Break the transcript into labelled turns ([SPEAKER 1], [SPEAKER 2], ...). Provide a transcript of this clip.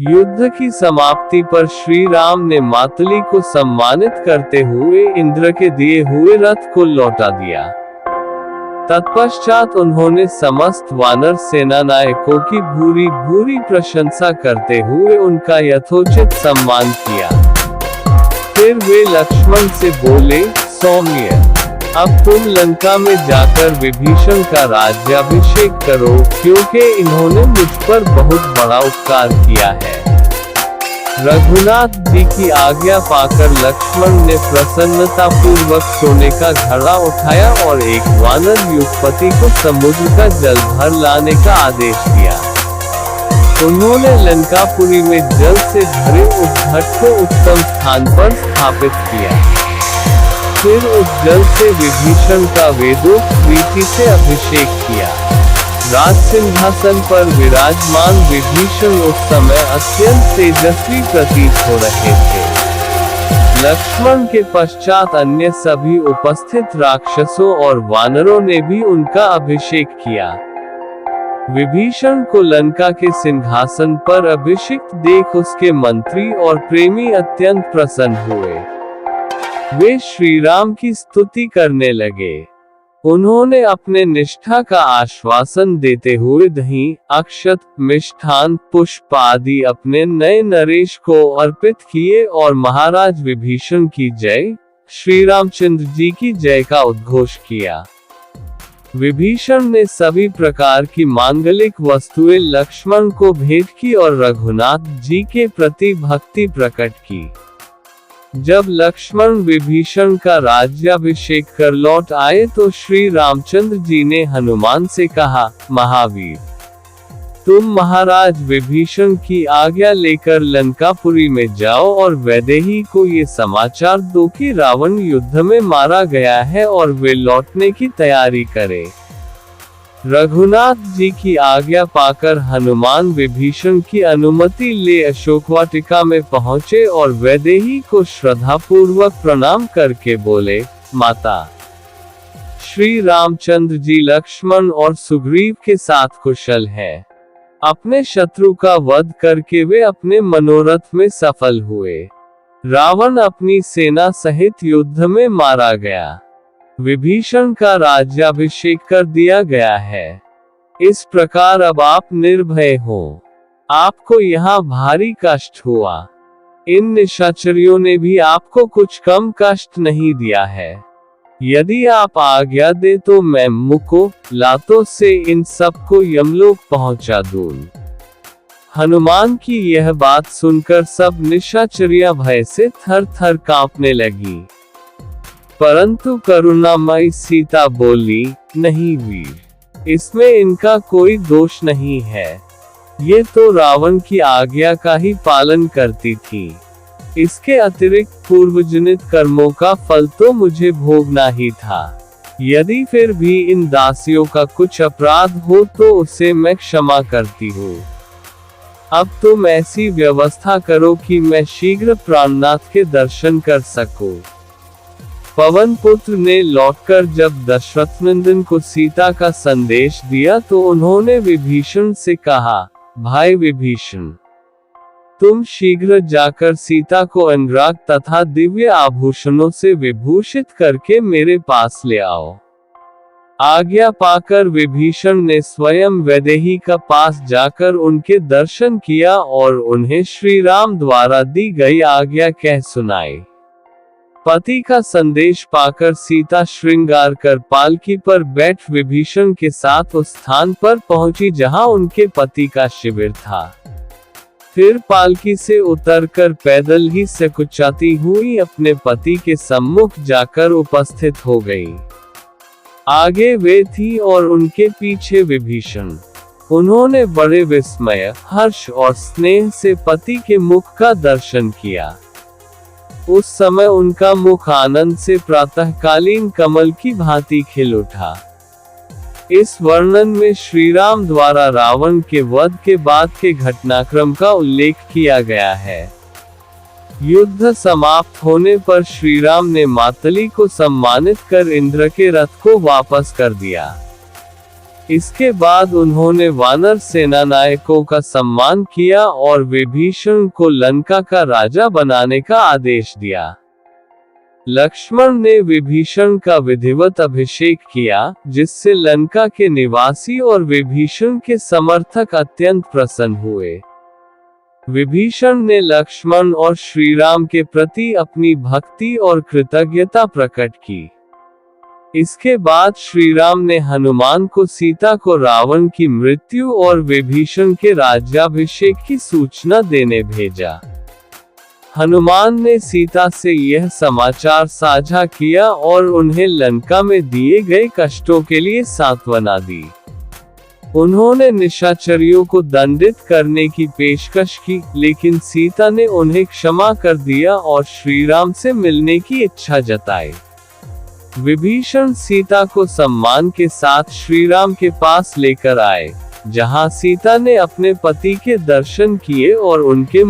[SPEAKER 1] युद्ध की समाप्ति पर श्री राम ने मातली को सम्मानित करते हुए इंद्र के दिए हुए रथ को लौटा दिया। तत्पश्चात उन्होंने समस्त वानर सेनानायकों की भूरी भूरी प्रशंसा करते हुए उनका यथोचित सम्मान किया। फिर वे लक्ष्मण से बोले, सौम्य, अब तुम लंका में जाकर विभीषण का राज्याभिषेक करो, क्योंकि इन्होंने मुझ पर बहुत बड़ा उपकार किया है। रघुनाथ जी की आज्ञा पाकर लक्ष्मण ने प्रसन्नता पूर्वक सोने का घड़ा उठाया और एक वानर युगपति को समुद्र का जल भर लाने का आदेश दिया। उन्होंने लंकापुरी में जल से भरे उस घट को उत्तम स्थान पर स्थापित किया। फिर उस जल से विभीषण का वेदोक्त रीति से अभिषेक किया। राज सिंहासन पर विराजमान विभीषण उस समय अत्यंत तेजस्वी प्रतीत हो रहे थे। लक्ष्मण के पश्चात अन्य सभी उपस्थित राक्षसों और वानरों ने भी उनका अभिषेक किया। विभीषण को लंका के सिंहासन पर अभिषिक्त देख उसके मंत्री और प्रेमी अत्यंत प्रसन्न हुए। वे श्री राम की स्तुति करने लगे। उन्होंने अपने निष्ठा का आश्वासन देते हुए दही, अक्षत, मिष्ठान, पुष्प आदि अपने नए नरेश को अर्पित किए और महाराज विभीषण की जय, श्री रामचंद्र जी की जय का उद्घोष किया। विभीषण ने सभी प्रकार की मांगलिक वस्तुएं लक्ष्मण को भेंट की और रघुनाथ जी के प्रति भक्ति प्रकट की। जब लक्ष्मण विभीषण का राज्याभिषेक कर लौट आए तो श्री रामचंद्र जी ने हनुमान से कहा, महावीर, तुम महाराज विभीषण की आज्ञा लेकर लंकापुरी में जाओ और वैदेही को ये समाचार दो कि रावण युद्ध में मारा गया है और वे लौटने की तैयारी करे। रघुनाथ जी की आज्ञा पाकर हनुमान विभीषण की अनुमति ले अशोकवाटिका में पहुँचे और वैदेही को श्रद्धापूर्वक प्रणाम करके बोले, माता, श्री रामचंद्र जी लक्ष्मण और सुग्रीव के साथ कुशल है। अपने शत्रु का वध करके वे अपने मनोरथ में सफल हुए। रावण अपनी सेना सहित युद्ध में मारा गया। विभीषण का राज्याभिषेक कर दिया गया है। इस प्रकार अब आप निर्भय हो। आपको यहाँ भारी कष्ट हुआ। इन निशाचरियों ने भी आपको कुछ कम कष्ट नहीं दिया है। यदि आप आज्ञा दे तो मैं मुको लातों से इन सबको यमलोक पहुंचा दूं। हनुमान की यह बात सुनकर सब निशाचरियां भय से थर थर कांपने लगी। परंतु करुणामयी सीता बोली, नहीं वीर, इसमें इनका कोई दोष नहीं है। ये तो रावण की आज्ञा का ही पालन करती थी। इसके अतिरिक्त पूर्वजनित कर्मों का फल तो मुझे भोगना ही था। यदि फिर भी इन दासियों का कुछ अपराध हो तो उसे मैं क्षमा करती हूँ। अब तुम ऐसी व्यवस्था करो कि मैं शीघ्र प्राणनाथ के दर्शन कर सकूं। पवन पुत्र ने लौटकर जब दशरथनंदन को सीता का संदेश दिया तो उन्होंने विभीषण से कहा, भाई विभीषण, तुम शीघ्र जाकर सीता को अनुराग तथा दिव्य आभूषणों से विभूषित करके मेरे पास ले आओ। आज्ञा पाकर विभीषण ने स्वयं वैदेही का पास जाकर उनके दर्शन किया और उन्हें श्री राम द्वारा दी गई आज्ञा कह सुनाई। पति का संदेश पाकर सीता श्रृंगार कर पालकी पर बैठ विभीषण के साथ उस स्थान पर पहुंची जहां उनके पति का शिविर था। फिर पालकी से उतरकर पैदल ही सकुचाती हुई अपने पति के सम्मुख जाकर उपस्थित हो गई। आगे वे थी और उनके पीछे विभीषण। उन्होंने बड़े विस्मय, हर्ष और स्नेह से पति के मुख का दर्शन किया। उस समय उनका मुख आनंद से प्रातःकालीन कमल की भांति खिल उठा। इस वर्णन में श्री राम द्वारा रावण के वध के बाद के घटनाक्रम का उल्लेख किया गया है। युद्ध समाप्त होने पर श्री राम ने मातली को सम्मानित कर इंद्र के रथ को वापस कर दिया। इसके बाद उन्होंने वानर सेनानायकों का सम्मान किया और विभीषण को लंका का राजा बनाने का आदेश दिया। लक्ष्मण ने विभीषण का विधिवत अभिषेक किया, जिससे लंका के निवासी और विभीषण के समर्थक अत्यंत प्रसन्न हुए। विभीषण ने लक्ष्मण और श्रीराम के प्रति अपनी भक्ति और कृतज्ञता प्रकट की। इसके बाद श्रीराम ने हनुमान को सीता को रावण की मृत्यु और विभीषण के राज्याभिषेक की सूचना देने भेजा। हनुमान ने सीता से यह समाचार साझा किया और उन्हें लंका में दिए गए कष्टों के लिए सांत्वना दी। उन्होंने निशाचरियों को दंडित करने की पेशकश की, लेकिन सीता ने उन्हें क्षमा कर दिया और श्रीराम से मिलने की इच्छा जताई। विभीषण सीता को सम्मान के साथ श्रीराम के पास लेकर आए, जहां सीता ने अपने पति के दर्शन किए और उनके